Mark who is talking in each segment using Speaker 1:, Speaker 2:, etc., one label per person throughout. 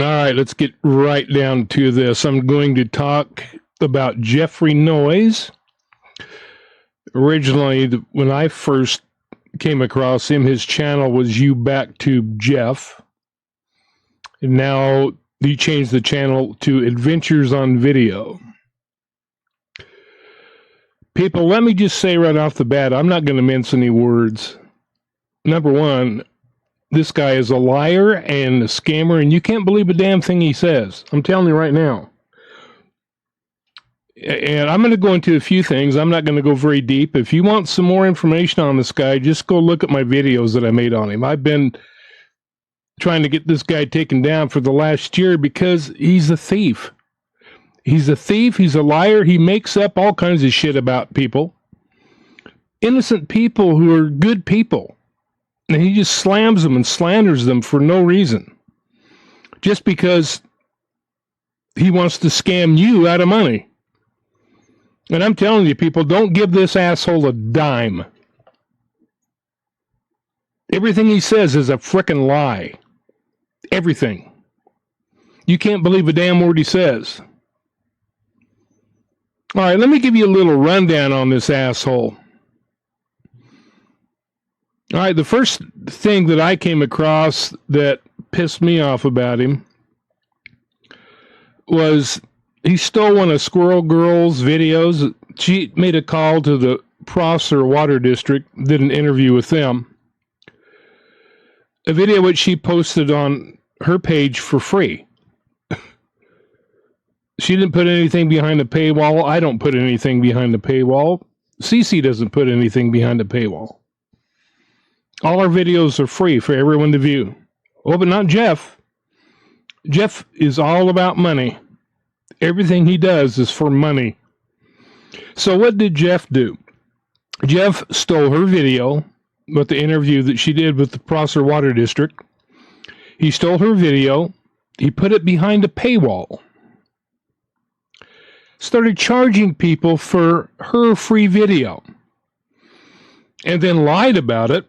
Speaker 1: All right, let's get right down to this. I'm going to talk about Jeffrey Noyes. Originally, when I first came across him, his channel was You Back to Jeff. And now he changed the channel to Adventures on Video. People, let me just say right off the bat, I'm not going to mince any words. Number one, this guy is a liar and a scammer, and you can't believe a damn thing he says. I'm telling you right now. And I'm going to go into a few things. I'm not going to go very deep. If you want some more information on this guy, just go look at my videos that I made on him. I've been trying to get this guy taken down for the last year because he's a thief. He's a thief. He's a liar. He makes up all kinds of shit about people. Innocent people who are good people. And he just slams them and slanders them for no reason. Just because he wants to scam you out of money. And I'm telling you, people, don't give this asshole a dime. Everything he says is a frickin' lie. Everything. You can't believe a damn word he says. All right, let me give you a little rundown on this asshole. All right, the first thing that I came across that pissed me off about him was he stole one of Squirrel Girl's videos. She made a call to the Prosser Water District, did an interview with them. A video which she posted on her page for free. She didn't put anything behind the paywall. I don't put anything behind the paywall. CeCe doesn't put anything behind the paywall. All our videos are free for everyone to view. Oh, but not Jeff. Jeff is all about money. Everything he does is for money. So what did Jeff do? Jeff stole her video with the interview that she did with the Prosser Water District. He stole her video. He put it behind a paywall. Started charging people for her free video. And then lied about it.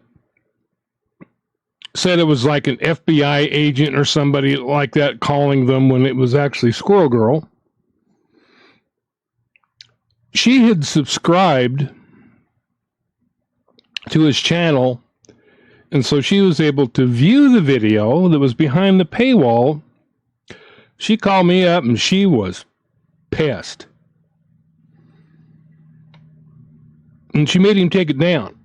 Speaker 1: Said it was like an FBI agent or somebody like that calling them when it was actually Squirrel Girl. She had subscribed to his channel, and so she was able to view the video that was behind the paywall. She called me up, and she was pissed. And she made him take it down.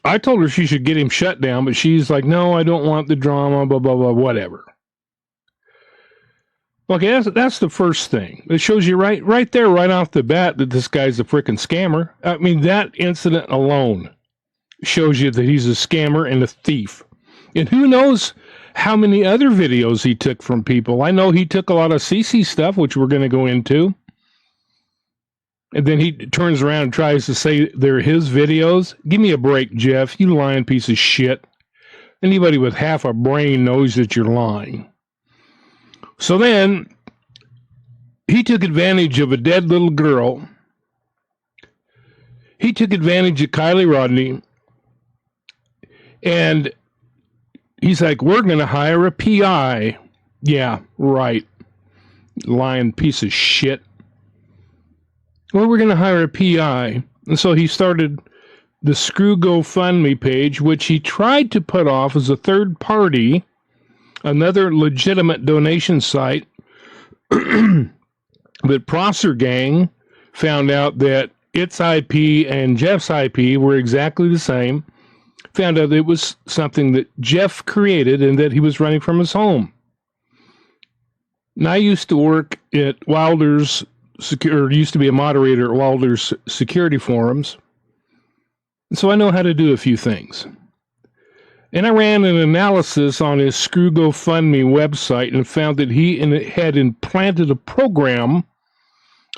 Speaker 1: I told her she should get him shut down, but she's like, no, I don't want the drama, blah, blah, blah, whatever. Okay, that's the first thing. It shows you right there, right off the bat, that this guy's a freaking scammer. I mean, that incident alone shows you that he's a scammer and a thief. And who knows how many other videos he took from people. I know he took a lot of CeCe stuff, which we're going to go into. And then he turns around and tries to say they're his videos. Give me a break, Jeff. You lying piece of shit. Anybody with half a brain knows that you're lying. So then, he took advantage of a dead little girl. He took advantage of Kylie Rodney. And he's like, we're going to hire a PI. Yeah, right. Lying piece of shit. Well, we're going to hire a PI. And so he started the Screw GoFundMe page, which he tried to put off as a third party, another legitimate donation site. But Prosser Gang found out that its IP and Jeff's IP were exactly the same. Found out it was something that Jeff created and that he was running from his home. And I used to work at Wilder's, or used to be a moderator at Wilder's security forums. And so I know how to do a few things. And I ran an analysis on his Screw GoFundMe website and found that he had implanted a program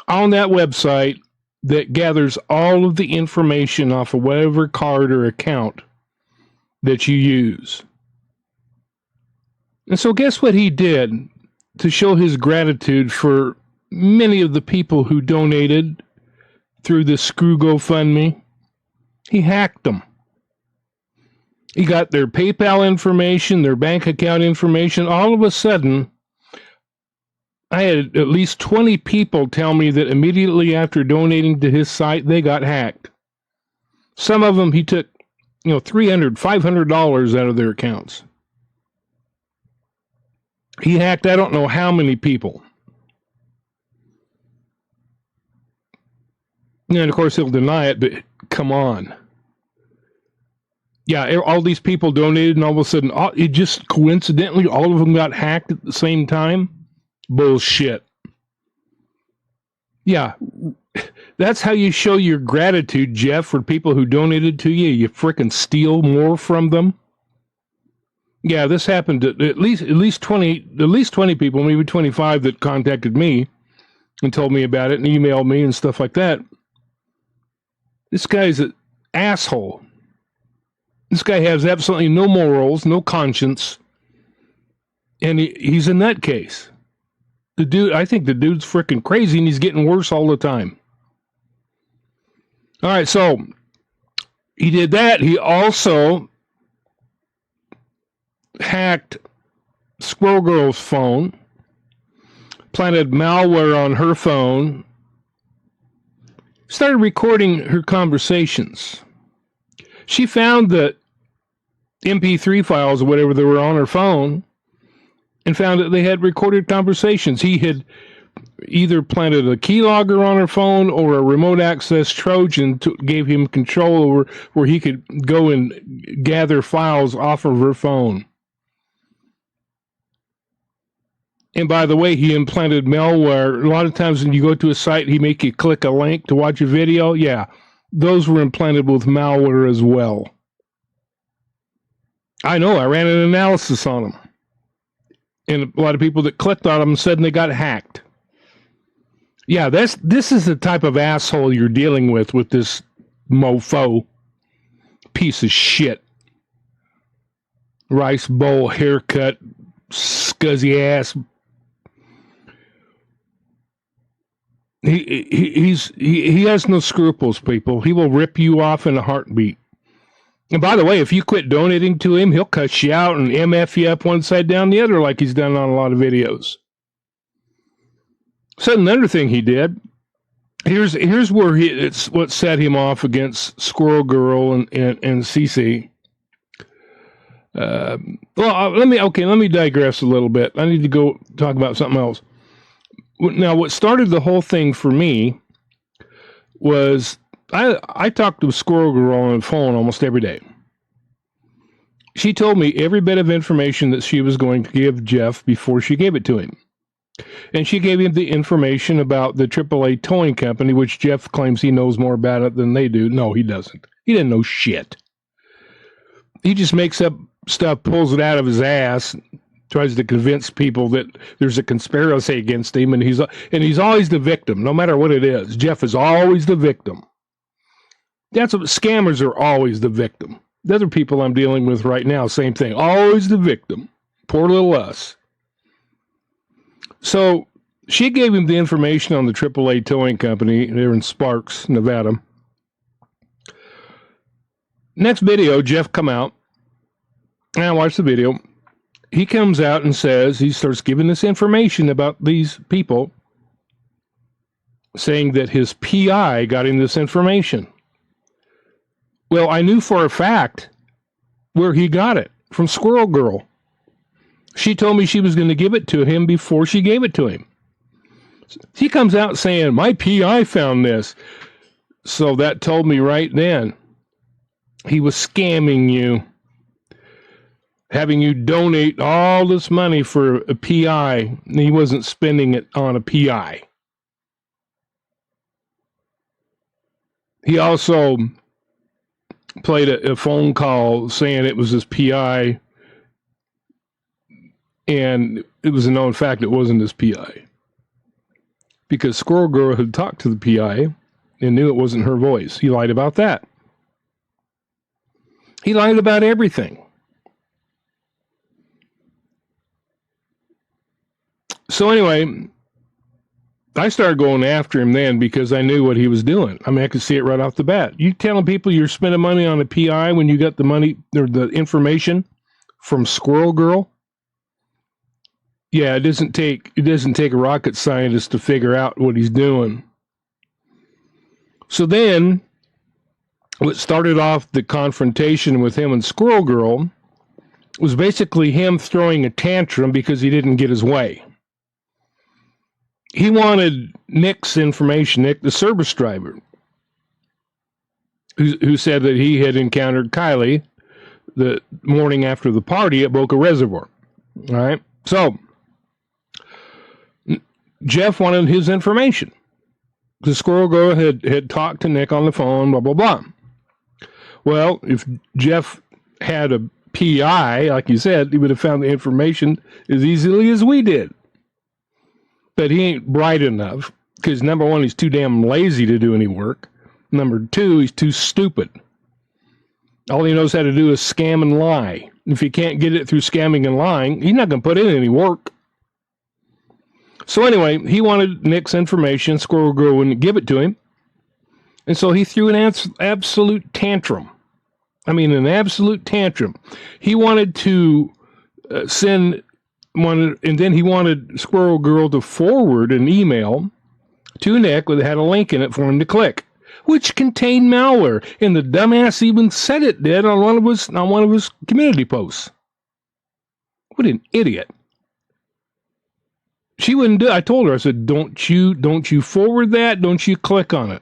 Speaker 1: on that website that gathers all of the information off of whatever card or account that you use. And so guess what he did to show his gratitude for many of the people who donated through the Screw GoFundMe? He hacked them. He got their PayPal information, their bank account information. All of a sudden, I had at least 20 people tell me that immediately after donating to his site, they got hacked. Some of them, he took, $300, $500 out of their accounts. He hacked, I don't know how many people. And of course, he'll deny it, but come on. Yeah, all these people donated, and all of a sudden, it just coincidentally, all of them got hacked at the same time. Bullshit. Yeah, that's how you show your gratitude, Jeff, for people who donated to you. You frickin' steal more from them. Yeah, this happened to at least 20 people, maybe 25, that contacted me and told me about it and emailed me and stuff like that. This guy's an asshole. This guy has absolutely no morals, no conscience, and he's a nutcase. I think the dude's freaking crazy, and he's getting worse all the time. All right, so he did that. He also hacked Squirrel Girl's phone, planted malware on her phone, started recording her conversations. She found the MP3 files or whatever that were on her phone and found that they had recorded conversations. He had either planted a keylogger on her phone or a remote access Trojan gave him control over where he could go and gather files off of her phone. And by the way, he implanted malware. A lot of times when you go to a site, he make you click a link to watch a video. Yeah, those were implanted with malware as well. I know, I ran an analysis on them. And a lot of people that clicked on them said they got hacked. Yeah, this is the type of asshole you're dealing with this mofo. Piece of shit. Rice bowl haircut, scuzzy ass. He has no scruples, people. He will rip you off in a heartbeat. And by the way, if you quit donating to him, he'll cuss you out and MF you up one side down the other like he's done on a lot of videos. So another thing he did, here's where it's what set him off against Squirrel Girl and CeCe. Let me digress a little bit. I need to go talk about something else. Now, what started the whole thing for me was I talked to Squirrel Girl on the phone almost every day. She told me every bit of information that she was going to give Jeff before she gave it to him. And she gave him the information about the AAA towing company, which Jeff claims he knows more about it than they do. No, he doesn't. He didn't know shit. He just makes up stuff, pulls it out of his ass, tries to convince people that there's a conspiracy against him, and he's always the victim, no matter what it is. Jeff is always the victim. That's what scammers are, always the victim. The other people I'm dealing with right now, same thing, always the victim. Poor little us. So she gave him the information on the AAA towing company there in Sparks, Nevada. Next video, Jeff come out, and I watched the video. He comes out and says, he starts giving this information about these people, saying that his PI got him this information. Well, I knew for a fact where he got it, from Squirrel Girl. She told me she was going to give it to him before she gave it to him. He comes out saying, my PI found this. So that told me right then, he was scamming you, having you donate all this money for a PI, and he wasn't spending it on a PI. He also played a phone call saying it was his PI, and it was a known fact it wasn't his PI. Because Squirrel Girl had talked to the PI and knew it wasn't her voice. He lied about that. He lied about everything. So anyway, I started going after him then because I knew what he was doing. I mean, I could see it right off the bat. You telling people you're spending money on a PI when you got the money or the information from Squirrel Girl? Yeah, it doesn't take a rocket scientist to figure out what he's doing. So then, what started off the confrontation with him and Squirrel Girl was basically him throwing a tantrum because he didn't get his way. He wanted Nick's information, Nick, the service driver, who said that he had encountered Kylie the morning after the party at Boca Reservoir. All right, so Jeff wanted his information. The Squirrel Girl had talked to Nick on the phone, blah, blah, blah. Well, if Jeff had a PI, like you said, he would have found the information as easily as we did. But he ain't bright enough because, number one, he's too damn lazy to do any work. Number two, he's too stupid. All he knows how to do is scam and lie. If he can't get it through scamming and lying, he's not going to put in any work. So anyway, he wanted Nick's information. Squirrel Girl wouldn't give it to him. And so he threw an absolute tantrum. I mean, an absolute tantrum. He wanted to and then he wanted Squirrel Girl to forward an email to Nick that had a link in it for him to click, which contained malware. And the dumbass even said it did on one of his community posts. What an idiot. She wouldn't do it. I told her, I said, don't you forward that. Don't you click on it.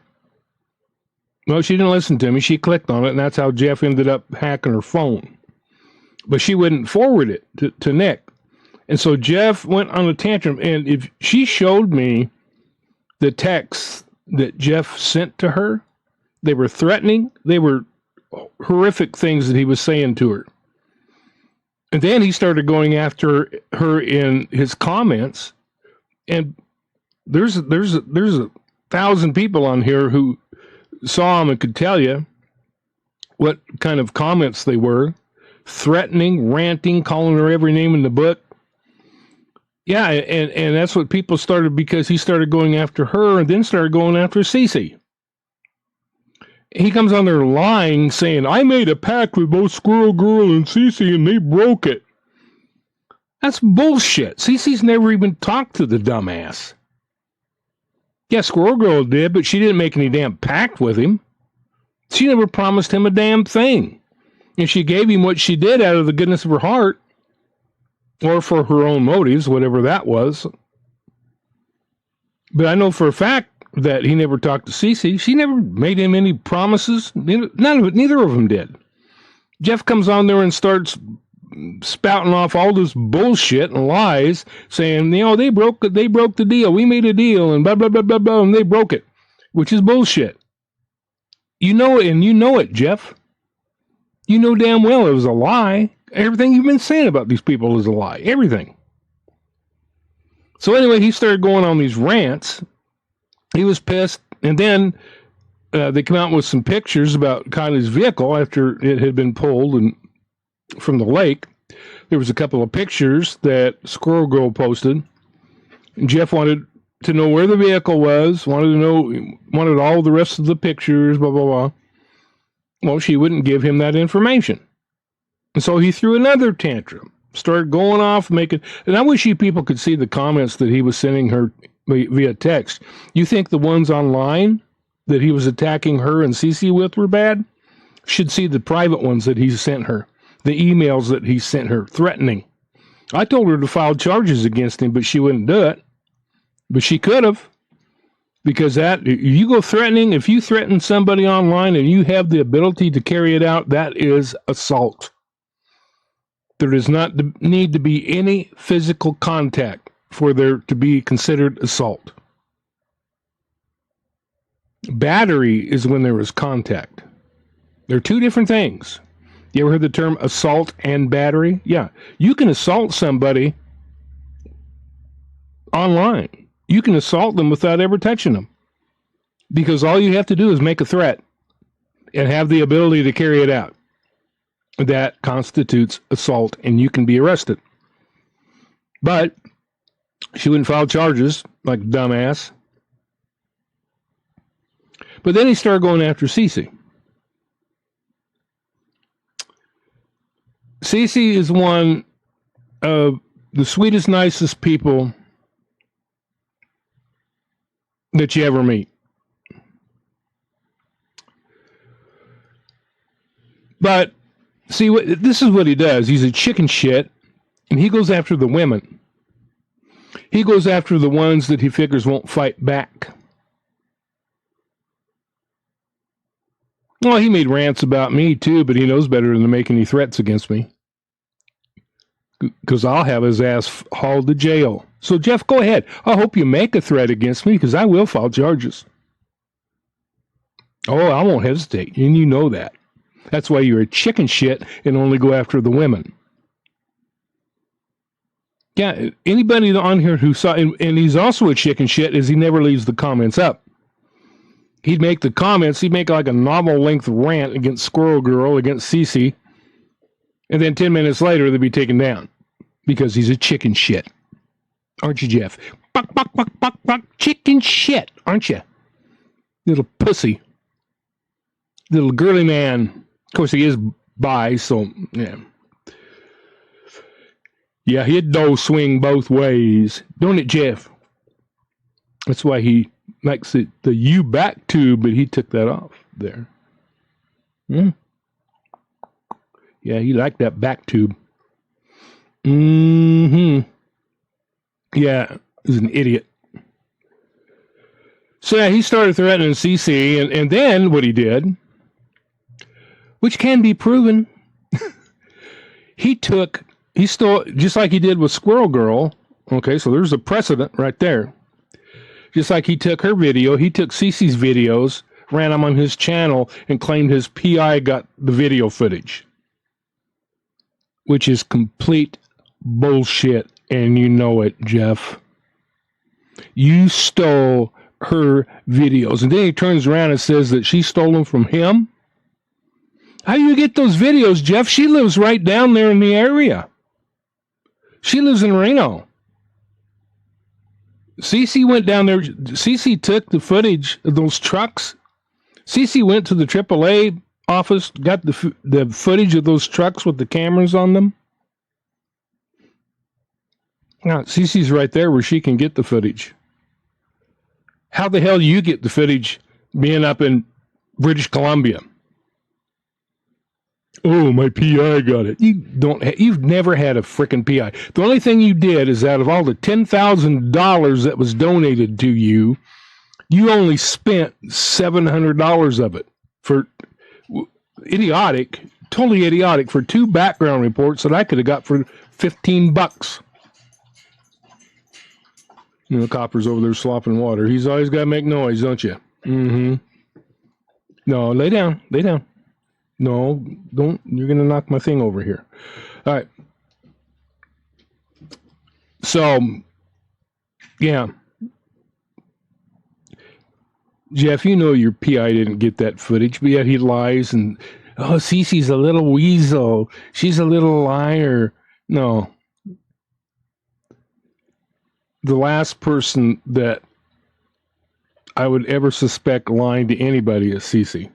Speaker 1: Well, she didn't listen to me. She clicked on it, and that's how Jeff ended up hacking her phone. But she wouldn't forward it to Nick. And so Jeff went on a tantrum, and if she showed me the texts that Jeff sent to her, they were threatening. They were horrific things that he was saying to her. And then he started going after her in his comments. And there's 1,000 people on here who saw him and could tell you what kind of comments they were. Threatening, ranting, calling her every name in the book. Yeah, and that's what people started because he started going after her and then started going after CeCe. He comes on there lying, saying, I made a pact with both Squirrel Girl and CeCe and they broke it. That's bullshit. CeCe's never even talked to the dumbass. Yeah, Squirrel Girl did, but she didn't make any damn pact with him. She never promised him a damn thing. And she gave him what she did out of the goodness of her heart. Or for her own motives, whatever that was. But I know for a fact that he never talked to CeCe. She never made him any promises. Neither of them did. Jeff comes on there and starts spouting off all this bullshit and lies, saying, they broke the deal. We made a deal and blah, blah, blah, blah, blah, and they broke it, which is bullshit. You know it, and you know it, Jeff. You know damn well it was a lie. Everything you've been saying about these people is a lie. Everything. So anyway, he started going on these rants. He was pissed. And then they come out with some pictures about Kylie's vehicle after it had been pulled from the lake. There was a couple of pictures that Squirrel Girl posted. And Jeff wanted to know where the vehicle was, wanted all the rest of the pictures, blah, blah, blah. Well, she wouldn't give him that information. And so he threw another tantrum, started going off, and I wish you people could see the comments that he was sending her via text. You think the ones online that he was attacking her and CeCe with were bad? Should see the private ones that he sent her, the emails that he sent her, threatening. I told her to file charges against him, but she wouldn't do it. But she could have. Because you go threatening, if you threaten somebody online and you have the ability to carry it out, that is assault. There does not need to be any physical contact for there to be considered assault. Battery is when there is contact. They're two different things. You ever heard the term assault and battery? Yeah. You can assault somebody online. You can assault them without ever touching them. Because all you have to do is make a threat and have the ability to carry it out. That constitutes assault, and you can be arrested. But she wouldn't file charges, like dumbass. But then he started going after CeCe. CeCe is one of the sweetest, nicest people that you ever meet. But see, this is what he does. He's a chicken shit, and he goes after the women. He goes after the ones that he figures won't fight back. Well, he made rants about me too, but he knows better than to make any threats against me. Because I'll have his ass hauled to jail. So, Jeff, go ahead. I hope you make a threat against me, because I will file charges. Oh, I won't hesitate, and you know that. That's why you're a chicken shit and only go after the women. Yeah, anybody on here who saw, and he's also a chicken shit, is he never leaves the comments up. He'd make the comments, he'd make like a novel-length rant against Squirrel Girl, against CeCe, and then 10 minutes later, they'd be taken down because he's a chicken shit. Aren't you, Jeff? Buck, buck, buck, buck, buck, chicken shit, aren't you? Little pussy. Little girly man. Of course, he is bi, so, yeah. Yeah, he'd swing both ways. Don't it, Jeff? That's why he likes the U back tube, but he took that off there. Yeah, he liked that back tube. Mm-hmm. Yeah, he's an idiot. So yeah, he started threatening CeCe, and then what he did, which can be proven, he stole, just like he did with Squirrel Girl. Okay, so there's a precedent right there. Just like he took her video, he took CeCe's videos, ran them on his channel, and claimed his PI got the video footage. Which is complete bullshit, and you know it, Jeff. You stole her videos, and then he turns around and says that she stole them from him? How do you get those videos, Jeff? She lives right down there in the area. She lives in Reno. CeCe went down there. CeCe took the footage of those trucks. CeCe went to the AAA office, got the footage of those trucks with the cameras on them. Now, CeCe's right there where she can get the footage. How the hell do you get the footage being up in British Columbia? Oh, my PI got it. You've never had a frickin' PI. The only thing you did is out of all the $10,000 that was donated to you, you only spent $700 of it for totally idiotic, for 2 background reports that I could have got for $15. You know, the copper's over there slopping water. He's always got to make noise, don't you? Mm-hmm. No, lay down. Lay down. No, don't. You're going to knock my thing over here. All right. So, yeah. Jeff, you know your PI didn't get that footage, but yet he lies and, oh, CeCe's a little weasel. She's a little liar. No. The last person that I would ever suspect lying to anybody is CeCe.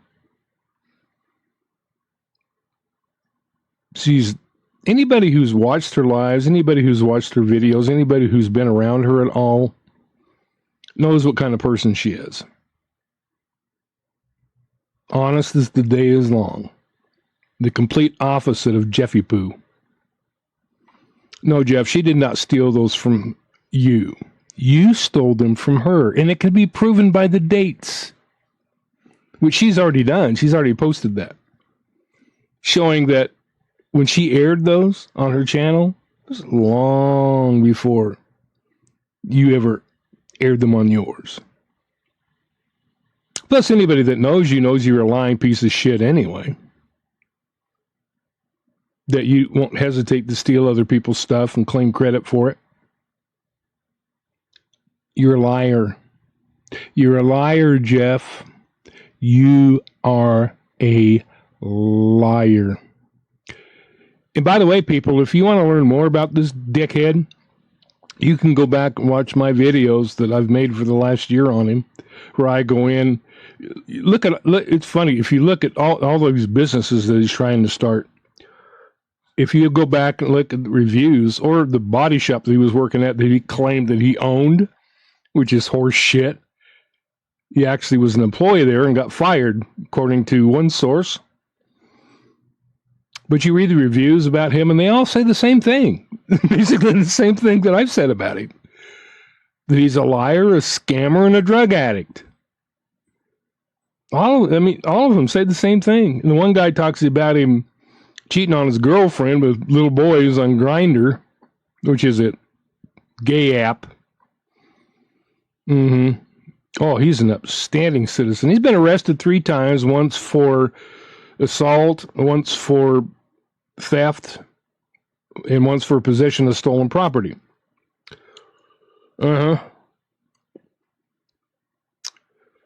Speaker 1: Anybody who's watched her lives, anybody who's watched her videos, anybody who's been around her at all knows what kind of person she is. Honest as the day is long. The complete opposite of Jeffy Poo. No, Jeff, she did not steal those from you. You stole them from her, and it can be proven by the dates, which she's already done. She's already posted that, showing that when she aired those on her channel, it was long before you ever aired them on yours. Plus, anybody that knows you knows you're a lying piece of shit anyway. That you won't hesitate to steal other people's stuff and claim credit for it. You're a liar. You're a liar, Jeff. You are a liar. And by the way, people, if you want to learn more about this dickhead, You can go back and watch my videos that I've made for the last year on him, where I go in. It's funny, if you look at all these businesses that he's trying to start, if you go back and look at the reviews or the body shop that he was working at that he claimed that he owned, which is horse shit. He actually was an employee there and got fired, according to one source. But you read the reviews about him, and they all say the same thing. Basically the same thing that I've said about him. That he's a liar, a scammer, and a drug addict. All of them say the same thing. And the one guy talks about him cheating on his girlfriend with little boys on Grindr, which is a gay app. Mm-hmm. Oh, he's an upstanding citizen. He's been arrested 3 times, once for assault, once for theft, and once for possession of stolen property. Uh-huh.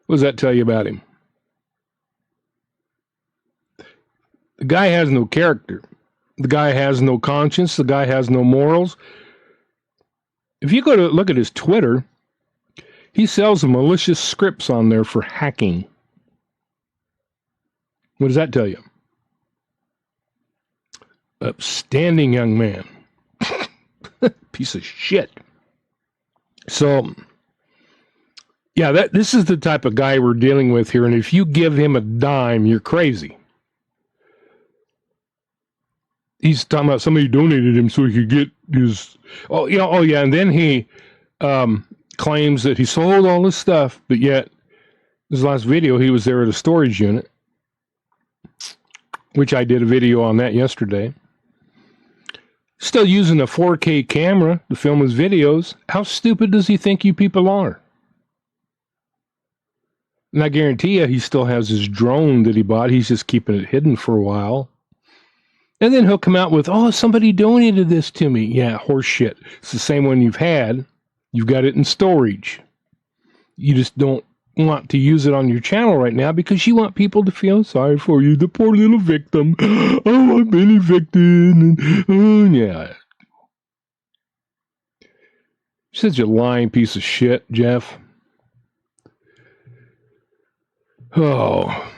Speaker 1: What does that tell you about him? The guy has no character. The guy has no conscience. The guy has no morals. If you go to look at his Twitter, he sells malicious scripts on there for hacking. What does that tell you? Upstanding young man. Piece of shit. So, yeah, this is the type of guy we're dealing with here, and if you give him a dime, you're crazy. He's talking about somebody donated him so he could get his... Oh, yeah, and then he... claims that he sold all this stuff, but yet his last video he was there at a storage unit, which I did a video on that yesterday. Still using a 4K camera to film his videos. How stupid does he think you people are? And I guarantee you he still has his drone that he bought. He's just keeping it hidden for a while. And then he'll come out with, oh, somebody donated this to me. Yeah, horse shit. It's the same one you've had. You've got it in storage. You just don't want to use it on your channel right now because you want people to feel sorry for you, the poor little victim. Oh, I've been evicted. And, oh, yeah. Such a lying piece of shit, Jeff. Oh.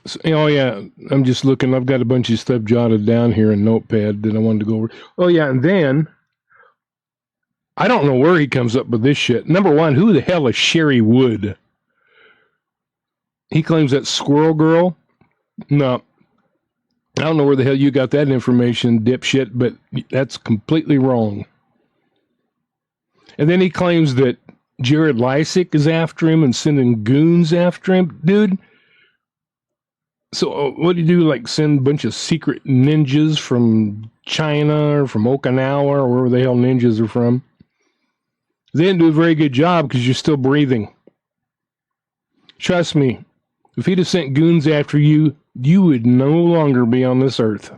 Speaker 1: So, oh, yeah, I'm just looking. I've got a bunch of stuff jotted down here in Notepad that I wanted to go over. Oh, yeah, and then, I don't know where he comes up with this shit. Number one, who the hell is Sherry Wood? He claims that Squirrel Girl. No, I don't know where the hell you got that information, dipshit, but that's completely wrong. And then he claims that Jared Lysick is after him and sending goons after him. Dude, so what do you do, like send a bunch of secret ninjas from China or from Okinawa or wherever the hell ninjas are from? They didn't do a very good job because you're still breathing. Trust me, if he'd have sent goons after you, you would no longer be on this earth.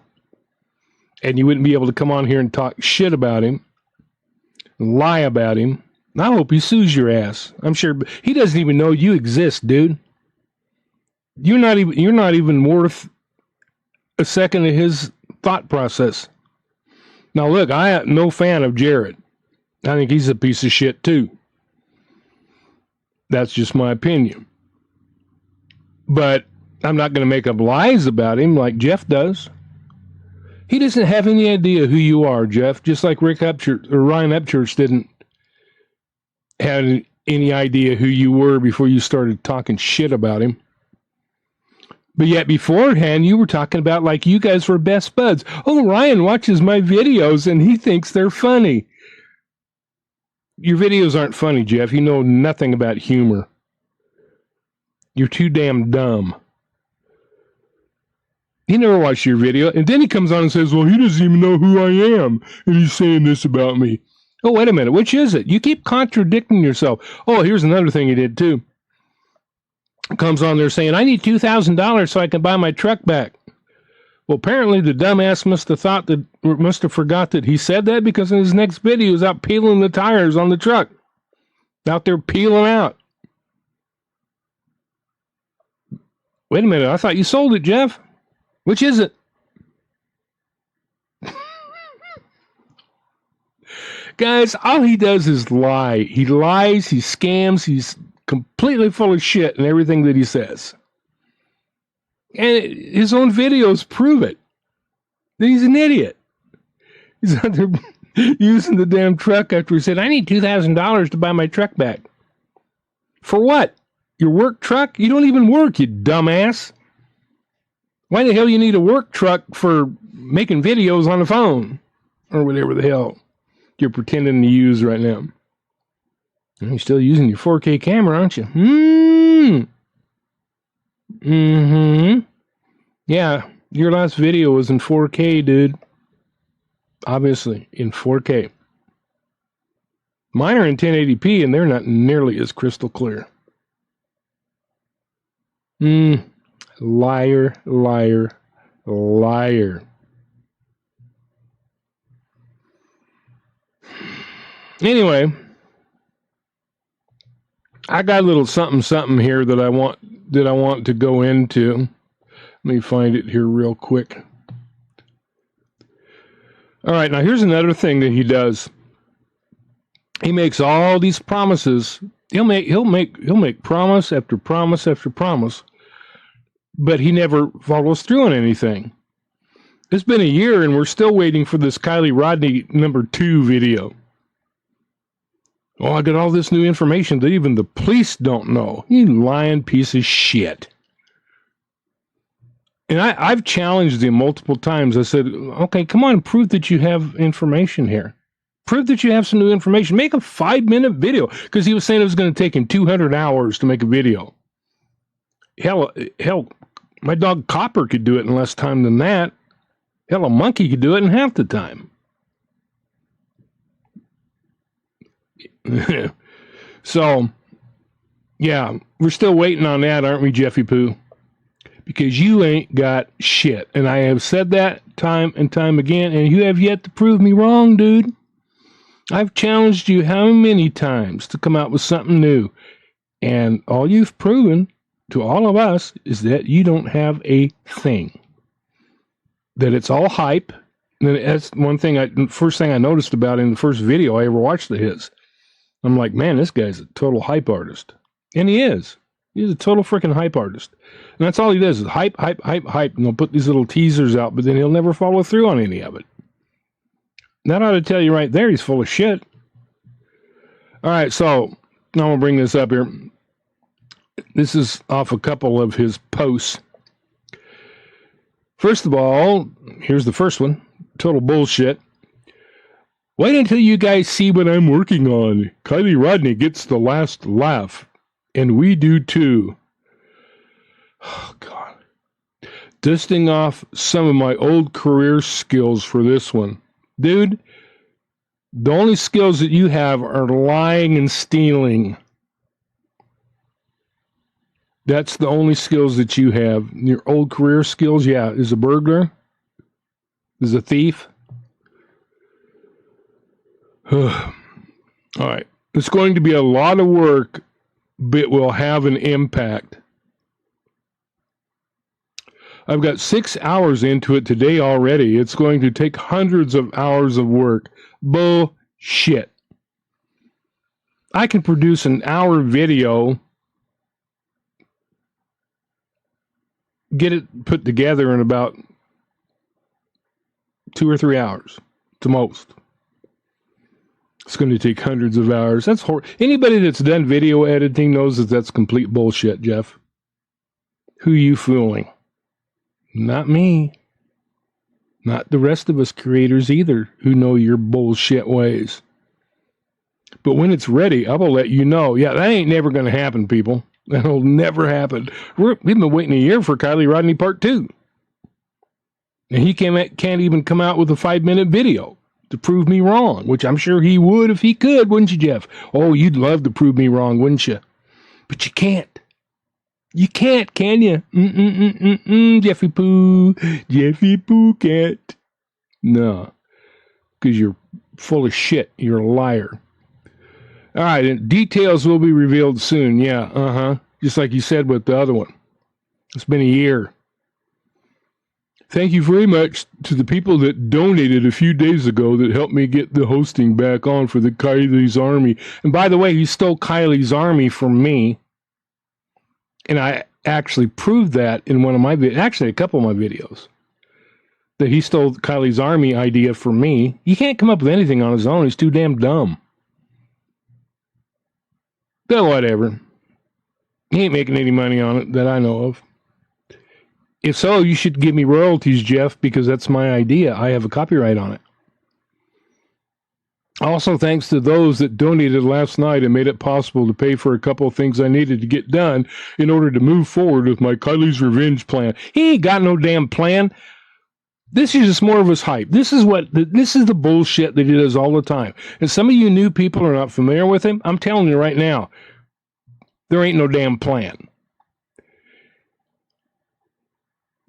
Speaker 1: And you wouldn't be able to come on here and talk shit about him, lie about him. I hope he sues your ass. I'm sure he doesn't even know you exist, dude. You're not even worth a second of his thought process. Now look, I am no fan of Jared. I think he's a piece of shit too. That's just my opinion. But I'm not going to make up lies about him like Jeff does. He doesn't have any idea who you are, Jeff, just like Ryan Upchurch didn't have any idea who you were before you started talking shit about him. But yet beforehand, you were talking about like you guys were best buds. Oh, Ryan watches my videos and he thinks they're funny. Your videos aren't funny, Jeff. You know nothing about humor. You're too damn dumb. He never watched your video. And then he comes on and says, well, he doesn't even know who I am. And he's saying this about me. Oh, wait a minute. Which is it? You keep contradicting yourself. Oh, here's another thing he did too. Comes on there saying, I need $2,000 so I can buy my truck back. Well, apparently the dumbass must have forgot that he said that, because in his next video he was out peeling the tires on the truck. Out there peeling out. Wait a minute, I thought you sold it, Jeff. Which is it? Guys, all he does is lie. He lies, he scams, he's completely full of shit in everything that he says. And his own videos prove it. That he's an idiot. He's out there using the damn truck after he said, I need $2,000 to buy my truck back. For what? Your work truck? You don't even work, you dumbass. Why the hell you need a work truck for making videos on the phone? Or whatever the hell you're pretending to use right now. You're still using your 4K camera, aren't you? Yeah, your last video was in 4K, dude. Obviously, in 4K. Mine are in 1080p, and they're not nearly as crystal clear. Liar, liar, liar. Anyway, I got a little something here that I want to go into. Let me find it here real quick. All right, now here's another thing that he does. He makes all these promises. He'll make promise after promise after promise, but he never follows through on anything. It's been a year, and we're still waiting for this Kylie Rodney #2 video. Oh, I got all this new information that even the police don't know. You lying piece of shit. And I've challenged him multiple times. I said, okay, come on, prove that you have information here. Prove that you have some new information. Make a 5-minute video. Because he was saying it was going to take him 200 hours to make a video. Hell, my dog Copper could do it in less time than that. Hell, a monkey could do it in half the time. So, yeah, we're still waiting on that, aren't we, Jeffy Pooh? Because you ain't got shit. And I have said that time and time again, and you have yet to prove me wrong, dude. I've challenged you how many times to come out with something new. And all you've proven to all of us is that you don't have a thing. That it's all hype. And that's one thing, first thing I noticed about in the first video I ever watched of his. I'm like, man, this guy's a total hype artist. And he is. He's a total freaking hype artist. And that's all he does is hype, hype, hype, hype. And he'll put these little teasers out, but then he'll never follow through on any of it. That ought to tell you right there he's full of shit. All right, so I'm going to bring this up here. This is off a couple of his posts. First of all, here's the first one. Total bullshit. Wait until you guys see what I'm working on. Kylie Rodney gets the last laugh. And we do too. Oh, God. Dusting off some of my old career skills for this one. Dude, the only skills that you have are lying and stealing. That's the only skills that you have. Your old career skills, yeah, is a burglar, is a thief. All right. It's going to be a lot of work, but will have an impact. I've got 6 hours into it today already. It's going to take hundreds of hours of work. Bullshit. I can produce an hour video, get it put together in about 2 or 3 hours, to most. It's going to take hundreds of hours. That's horrible. Anybody that's done video editing knows that that's complete bullshit, Jeff. Who you fooling? Not me. Not the rest of us creators either, who know your bullshit ways. But when it's ready, I will let you know. Yeah, that ain't never going to happen, people. That'll never happen. We've been waiting a year for Kylie Rodney Part 2. And he can't even come out with a 5-minute video to prove me wrong, which I'm sure he would if he could, wouldn't you, Jeff? Oh, you'd love to prove me wrong, wouldn't you? But you can't. You can't, can you? Jeffy Pooh. Jeffy Pooh can't. No. Because you're full of shit. You're a liar. All right, and details will be revealed soon. Yeah, Just like you said with the other one. It's been a year. Thank you very much to the people that donated a few days ago that helped me get the hosting back on for the Kylie's Army. And by the way, he stole Kylie's Army from me. And I actually proved that in one of my videos, actually a couple of my videos, that he stole Kylie's Army idea from me. He can't come up with anything on his own. He's too damn dumb. But whatever. He ain't making any money on it that I know of. If so, you should give me royalties, Jeff, because that's my idea. I have a copyright on it. Also, thanks to those that donated last night and made it possible to pay for a couple of things I needed to get done in order to move forward with my Kylie's Revenge plan. He ain't got no damn plan. This is just more of his hype. This is the bullshit that he does all the time. And some of you new people are not familiar with him. I'm telling you right now, there ain't no damn plan.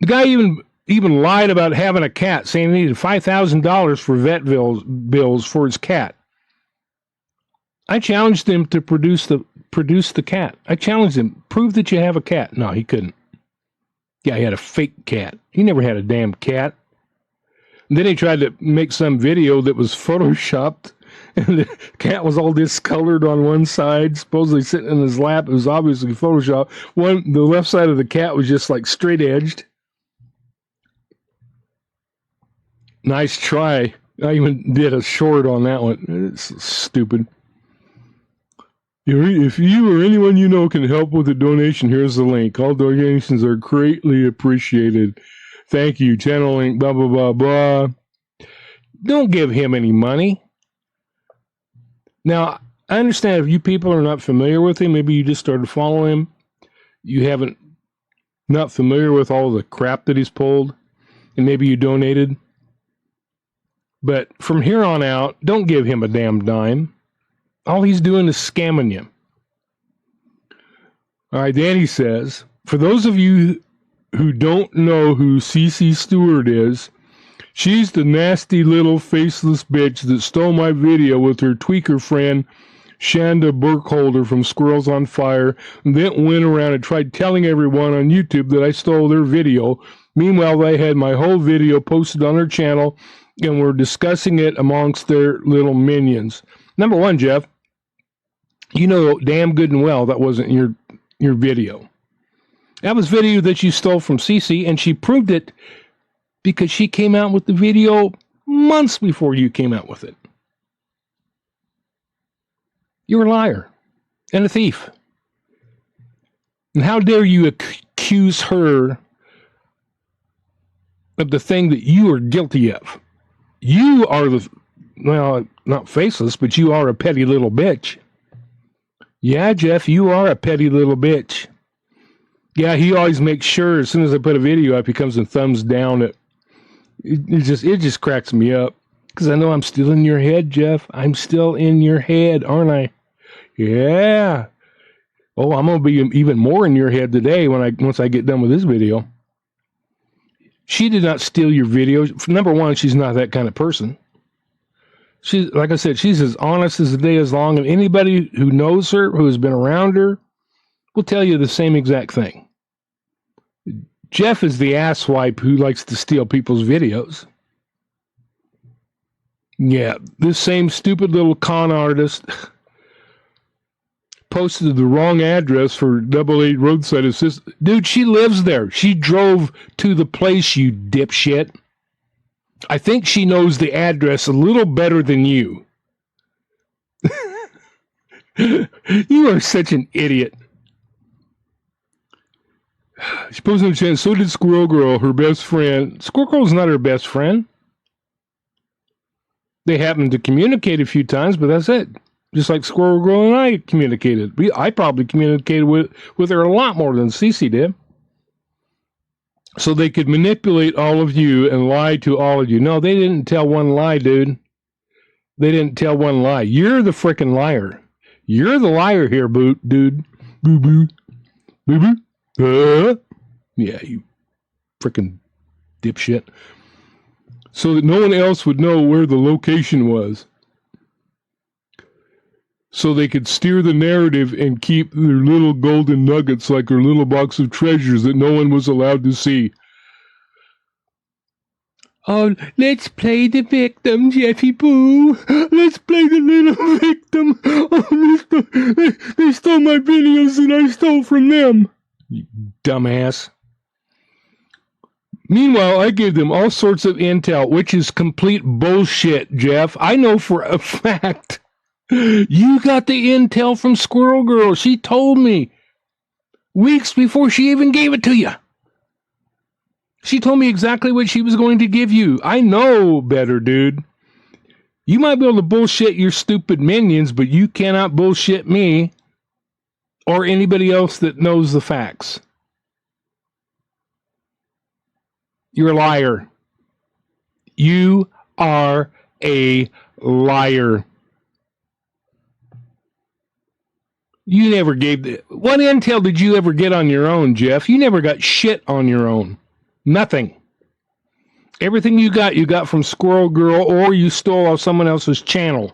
Speaker 1: The guy even lied about having a cat, saying he needed $5,000 for vet bills for his cat. I challenged him to produce the cat. I challenged him, prove that you have a cat. No, he couldn't. Yeah, he had a fake cat. He never had a damn cat. And then he tried to make some video that was photoshopped, and the cat was all discolored on one side, supposedly sitting in his lap. It was obviously photoshopped. The left side of the cat was just like straight edged. Nice try. I even did a short on that one. It's stupid. If you or anyone you know can help with a donation, here's the link. All donations are greatly appreciated. Thank you. Channel link, blah, blah, blah, blah. Don't give him any money. Now, I understand if you people are not familiar with him, maybe you just started following him. You haven't, not familiar with all the crap that he's pulled, and maybe you donated. But from here on out, don't give him a damn dime. All he's doing is scamming you. All right, Danny says, for those of you who don't know who CeCe Stewart is, she's the nasty little faceless bitch that stole my video with her tweaker friend, Shanda Burkholder from Squirrels on Fire, and then went around and tried telling everyone on YouTube that I stole their video. Meanwhile, they had my whole video posted on their channel and were discussing it amongst their little minions. Number one, Jeff, you know damn good and well that wasn't your video. That was video that you stole from CeCe, and she proved it because she came out with the video months before you came out with it. You're a liar and a thief. And how dare you accuse her of the thing that you are guilty of? You are not faceless, but you are a petty little bitch. Yeah, Jeff, you are a petty little bitch. Yeah, he always makes sure as soon as I put a video up, he comes and thumbs down it. It just cracks me up. Because I know I'm still in your head, Jeff. I'm still in your head, aren't I? Yeah. Oh, I'm going to be even more in your head today once I get done with this video. She did not steal your video. Number one, she's not that kind of person. She's, like I said, she's as honest as the day is long, and anybody who knows her, who has been around her, will tell you the same exact thing. Jeff is the asswipe who likes to steal people's videos. Yeah, this same stupid little con artist posted the wrong address for 88 roadside assistance. Dude, she lives there. She drove to the place, you dipshit. I think she knows the address a little better than you. You are such an idiot. She posted in the chat, so did Squirrel Girl, her best friend. Squirrel Girl's not her best friend. They happened to communicate a few times, but that's it. Just like Squirrel Girl and I communicated. I probably communicated with her a lot more than CeCe did. So they could manipulate all of you and lie to all of you. No, they didn't tell one lie, dude. They didn't tell one lie. You're the frickin' liar. You're the liar here, dude. Boo-boo. Boo-boo. Yeah, you frickin' dipshit. So that no one else would know where the location was. So they could steer the narrative and keep their little golden nuggets like their little box of treasures that no one was allowed to see. Oh, let's play the victim, Jeffy Boo. Let's play the little victim. Oh, they stole my videos and I stole from them. You dumbass. Meanwhile, I gave them all sorts of intel, which is complete bullshit, Jeff. I know for a fact. You got the intel from Squirrel Girl. She told me weeks before she even gave it to you. She told me exactly what she was going to give you. I know better, dude. You might be able to bullshit your stupid minions, but you cannot bullshit me or anybody else that knows the facts. You're a liar. You are a liar. You never gave... What intel did you ever get on your own, Jeff? You never got shit on your own. Nothing. Everything you got from Squirrel Girl, or you stole off someone else's channel.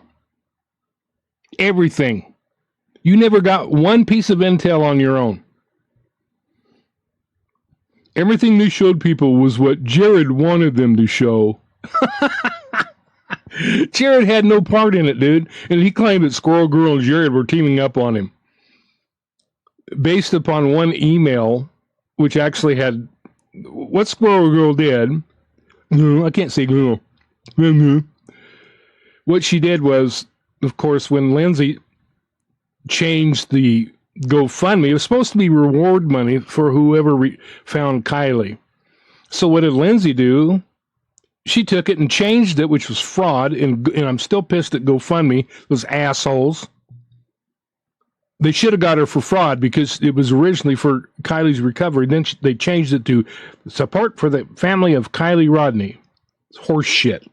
Speaker 1: Everything. You never got one piece of intel on your own. Everything they showed people was what Jared wanted them to show. Jared had no part in it, dude. And he claimed that Squirrel Girl and Jared were teaming up on him. Based upon one email, which actually had... What Squirrel Girl did... I can't say girl. What she did was, of course, when Lindsay changed the GoFundMe, it was supposed to be reward money for whoever found Kylie. So what did Lindsay do? She took it and changed it, which was fraud, and I'm still pissed at GoFundMe, those assholes. They should have got her for fraud because it was originally for Kylie's recovery. Then they changed it to support for the family of Kylie Rodney. It's horse shit.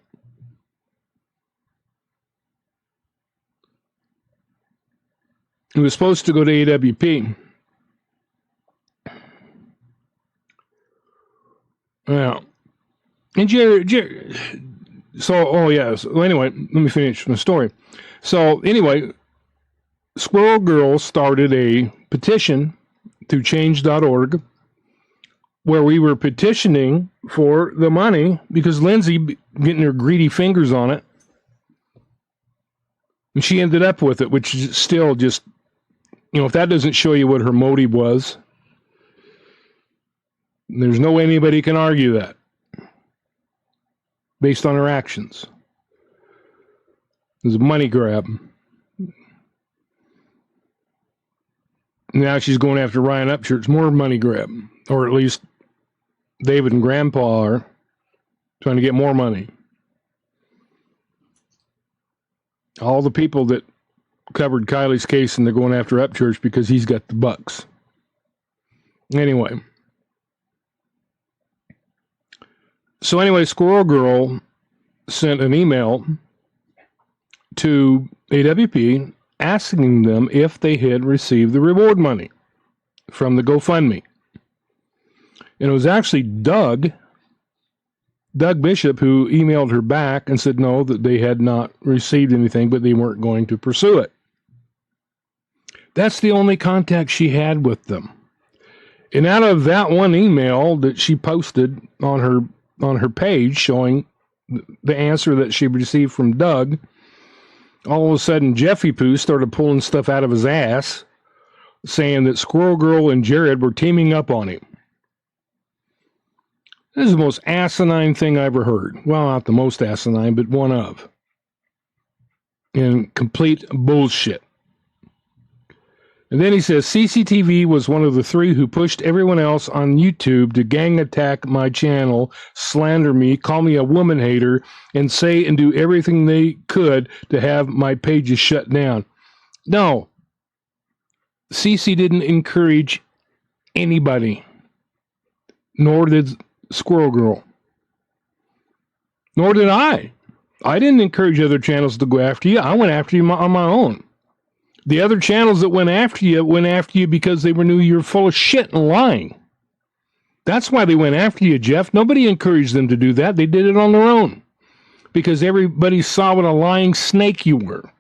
Speaker 1: It was supposed to go to AWP. Well, and Jared, so, oh yeah, so anyway, let me finish my story. So anyway, Squirrel Girl started a petition through change.org where we were petitioning for the money because Lindsay getting her greedy fingers on it. And she ended up with it, which is still just, you know, if that doesn't show you what her motive was, there's no way anybody can argue that based on her actions. It was a money grab. Now she's going after Ryan Upchurch, more money grab. Or at least David and Grandpa are trying to get more money. All the people that covered Kylie's case and they're going after Upchurch because he's got the bucks. Anyway. So anyway, Squirrel Girl sent an email to AWP asking them if they had received the reward money from the GoFundMe. And it was actually Doug Bishop who emailed her back and said no, that they had not received anything, but they weren't going to pursue it. That's the only contact she had with them. And out of that one email that she posted on her page showing the answer that she received from Doug, all of a sudden Jeffy Poo started pulling stuff out of his ass saying that Squirrel Girl and Jared were teaming up on him. This is the most asinine thing I ever heard. Well, not the most asinine, but one of. And complete bullshit. And then he says, CCTV was one of the three who pushed everyone else on YouTube to gang attack my channel, slander me, call me a woman hater, and say and do everything they could to have my pages shut down. No. CeCe didn't encourage anybody. Nor did Squirrel Girl. Nor did I. I didn't encourage other channels to go after you. I went after you on my own. The other channels that went after you because they knew you were full of shit and lying. That's why they went after you, Jeff. Nobody encouraged them to do that. They did it on their own. Because everybody saw what a lying snake you were.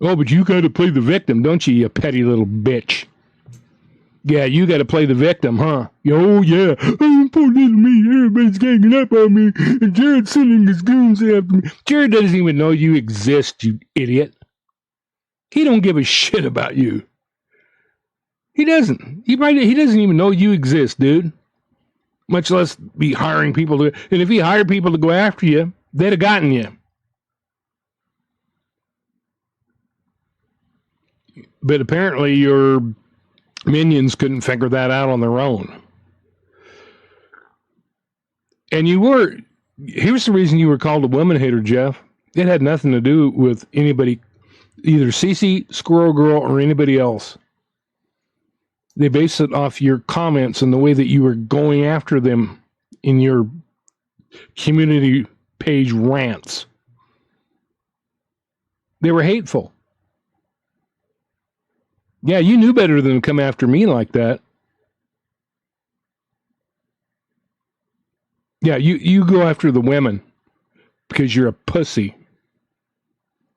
Speaker 1: Oh, but you got to play the victim, don't you, you petty little bitch? Yeah, you got to play the victim, huh? Oh, yeah. Oh, poor little me. Everybody's ganging up on me. And Jared's sending his goons after me. Jared doesn't even know you exist, you idiot. He don't give a shit about you. He doesn't. He doesn't even know you exist, dude. Much less be hiring people to. And if he hired people to go after you, they'd have gotten you. But apparently your minions couldn't figure that out on their own. And here's the reason you were called a woman hater, Jeff. It had nothing to do with anybody, either CeCe, Squirrel Girl, or anybody else. They based it off your comments and the way that you were going after them in your community page rants. They were hateful. Yeah, you knew better than to come after me like that. Yeah, you go after the women because you're a pussy.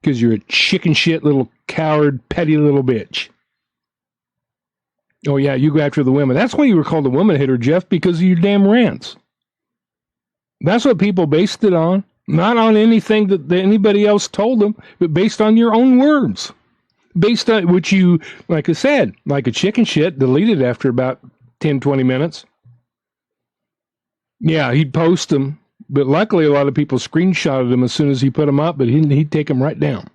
Speaker 1: Because you're a chicken shit little coward, petty little bitch. Oh, yeah, you go after the women. That's why you were called a woman hater, Jeff, because of your damn rants. That's what people based it on. Not on anything that anybody else told them, but based on your own words. Based on which you, like I said, like a chicken shit, deleted after about 10, 20 minutes. Yeah, he'd post them, but luckily a lot of people screenshotted them as soon as he put them up, but he'd take them right down.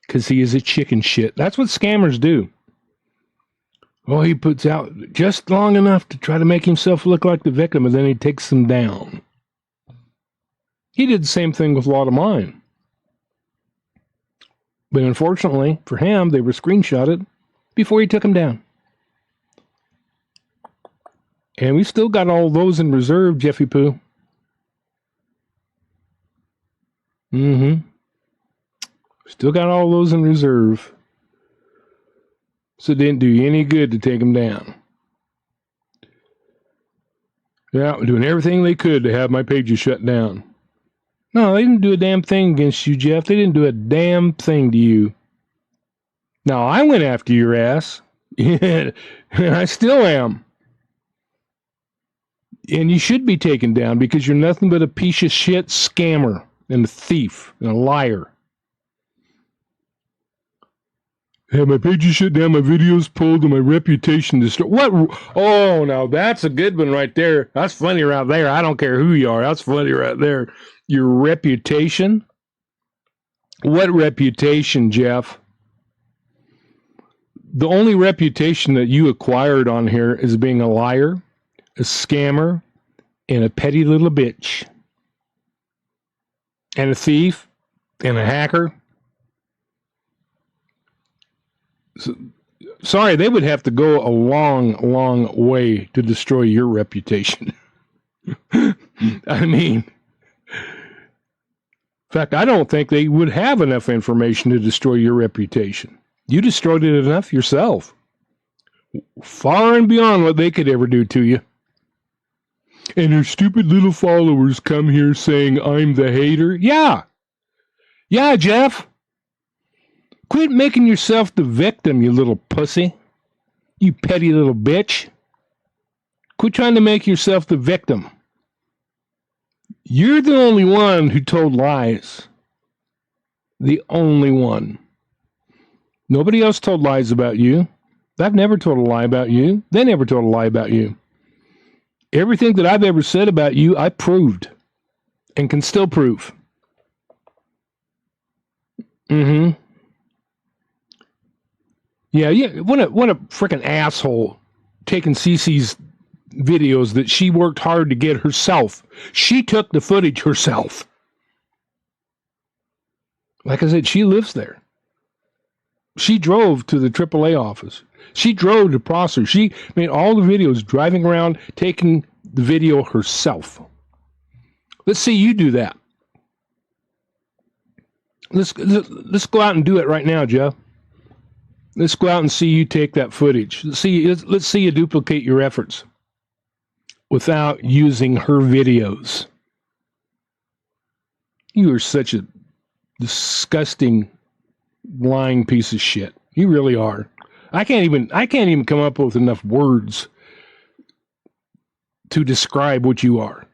Speaker 1: Because he is a chicken shit. That's what scammers do. Well, he puts out just long enough to try to make himself look like the victim, and then he takes them down. He did the same thing with a lot of mine. But unfortunately for him, they were screenshotted before he took them down. And we still got all those in reserve, Jeffy Poo. Still got all those in reserve. So it didn't do you any good to take them down. Yeah, doing everything they could to have my pages shut down. No, they didn't do a damn thing against you, Jeff. They didn't do a damn thing to you. Now, I went after your ass. And I still am. And you should be taken down because you're nothing but a piece of shit scammer and a thief and a liar. Have my pages shut down, my videos pulled, and my reputation destroyed. What? Oh, now that's a good one right there. That's funny right there. I don't care who you are. That's funny right there. Your reputation? What reputation, Jeff? The only reputation that you acquired on here is being a liar, a scammer, and a petty little bitch. And a thief, and a hacker. Sorry, they would have to go a long, long way to destroy your reputation. I mean, in fact, I don't think they would have enough information to destroy your reputation. You destroyed it enough yourself. Far and beyond what they could ever do to you. And their stupid little followers come here saying, I'm the hater. Yeah. Yeah, Jeff. Quit making yourself the victim, you little pussy. You petty little bitch. Quit trying to make yourself the victim. You're the only one who told lies. The only one. Nobody else told lies about you. I've never told a lie about you. They never told a lie about you. Everything that I've ever said about you, I proved. And can still prove. Yeah, what a freaking asshole taking CeCe's videos that she worked hard to get herself. She took the footage herself. Like I said, she lives there. She drove to the AAA office. She drove to Prosser. She made all the videos driving around, taking the video herself. Let's see you do that. Let's go out and do it right now, Jeff. Let's go out and see you take that footage. Let's see you duplicate your efforts without using her videos. You are such a disgusting, lying piece of shit. You really are. I can't even come up with enough words to describe what you are.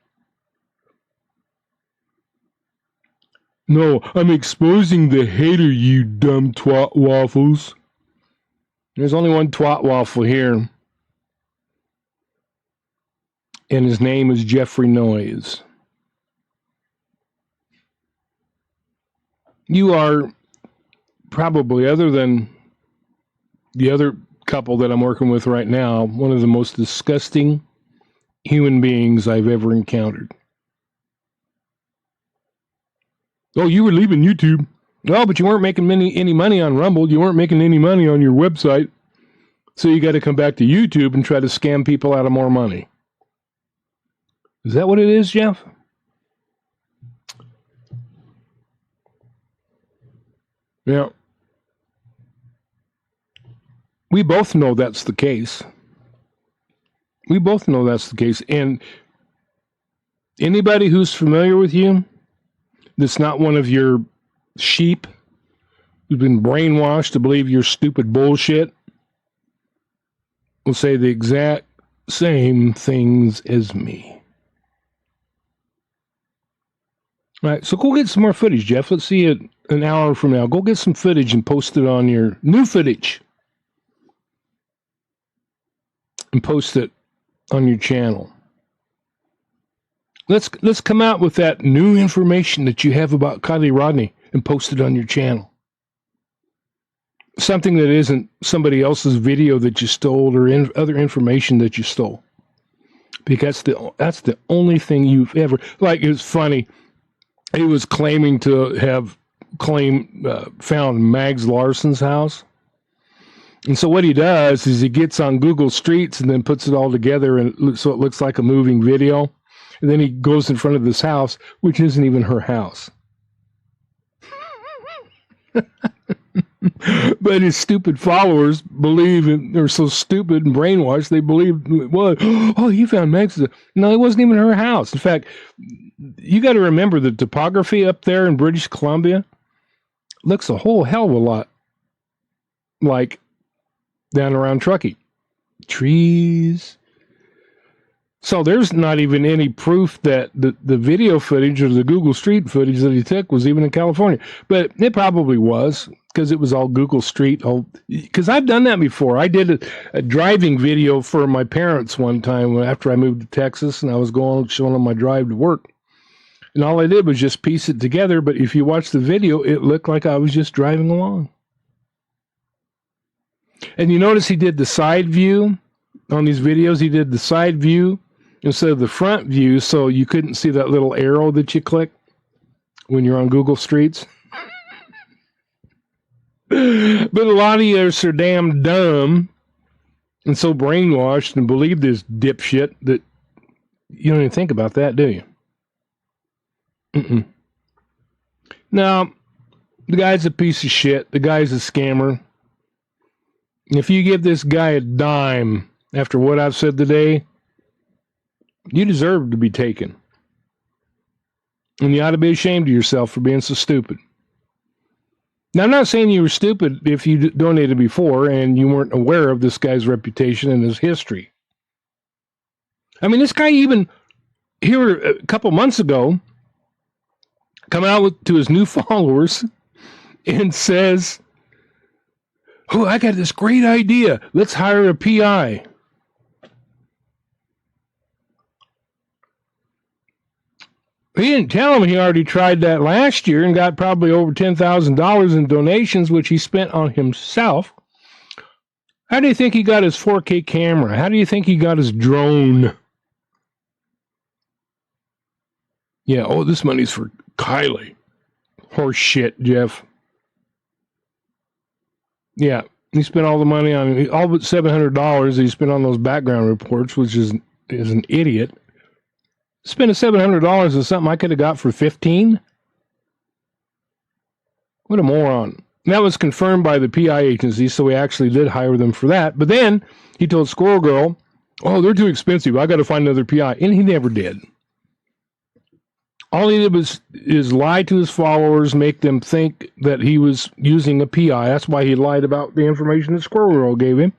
Speaker 1: No, I'm exposing the hater, you dumb twat waffles. There's only one twat waffle here. And his name is Jeffrey Noyes. You are probably, other than the other couple that I'm working with right now, one of the most disgusting human beings I've ever encountered. Oh, you were leaving YouTube. Oh, but you weren't making any money on Rumble. You weren't making any money on your website. So you got to come back to YouTube and try to scam people out of more money. Is that what it is, Jeff? Yeah. We both know that's the case. We both know that's the case. And anybody who's familiar with you, that's not one of your sheep who's been brainwashed to believe your stupid bullshit, will say the exact same things as me. All right, so go get some more footage, Jeff. Let's see it an hour from now. Go get some footage and post it on your new footage. And post it on your channel. Let's come out with that new information that you have about Kylie Rodney and post it on your channel. Something that isn't somebody else's video that you stole or other information that you stole. Because that's the only thing you've ever... Like, it's funny. He was claiming to have found Mags Larson's house. And so what he does is he gets on Google Streets and then puts it all together and so it looks like a moving video. And then he goes in front of this house, which isn't even her house. But his stupid followers believe, they're so stupid and brainwashed, they believe it was. Oh, he found Max. No, it wasn't even her house. In fact, you got to remember the topography up there in British Columbia looks a whole hell of a lot like down around Truckee. Trees. So there's not even any proof that the video footage or the Google Street footage that he took was even in California. But it probably was, because it was all Google Street. Because I've done that before. I did a driving video for my parents one time after I moved to Texas, and I was showing them my drive to work. And all I did was just piece it together. But if you watch the video, it looked like I was just driving along. And you notice he did the side view on these videos. He did the side view instead of the front view, so you couldn't see that little arrow that you click when you're on Google Streets. But a lot of you are so damn dumb and so brainwashed and believe this dipshit that you don't even think about that, do you? Mm-mm. Now, the guy's a piece of shit. The guy's a scammer. If you give this guy a dime after what I've said today, you deserve to be taken. And you ought to be ashamed of yourself for being so stupid. Now, I'm not saying you were stupid if you donated before and you weren't aware of this guy's reputation and his history. I mean, this guy even, here a couple months ago, come out to his new followers and says, oh, I got this great idea. Let's hire a PI. He didn't tell him he already tried that last year and got probably over $10,000 in donations, which he spent on himself. How do you think he got his 4K camera? How do you think he got his drone? Yeah, oh, this money's for Kylie. Horse shit, Jeff. Yeah, he spent all the money on, all but $700 he spent on those background reports, which is an idiot. Spending $700 on something I could have got for $15? What a moron. And that was confirmed by the PI agency, so we actually did hire them for that. But then he told Squirrel Girl, oh, they're too expensive. I got to find another PI. And he never did. All he did is lie to his followers, make them think that he was using a PI. That's why he lied about the information that Squirrel Girl gave him,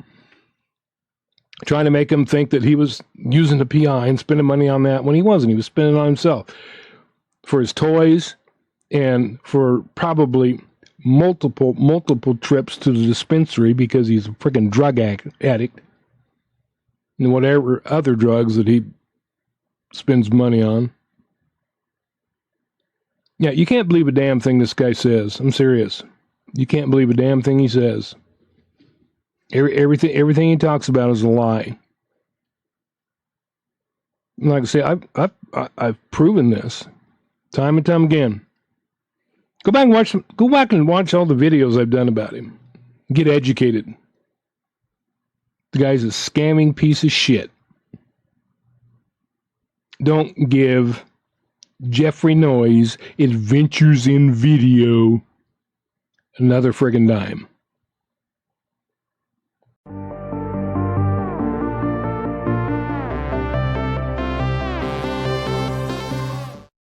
Speaker 1: trying to make him think that he was using a PI and spending money on that when he wasn't. He was spending it on himself for his toys and for probably multiple trips to the dispensary because he's a freaking drug addict and whatever other drugs that he spends money on. Yeah, you can't believe a damn thing this guy says. I'm serious. You can't believe a damn thing he says. Everything he talks about is a lie. Like I say, I've proven this time and time again. Go back and watch all the videos I've done about him. Get educated. The guy's a scamming piece of shit. Don't give Jeffrey Noyes, Adventures in Video, another friggin' dime.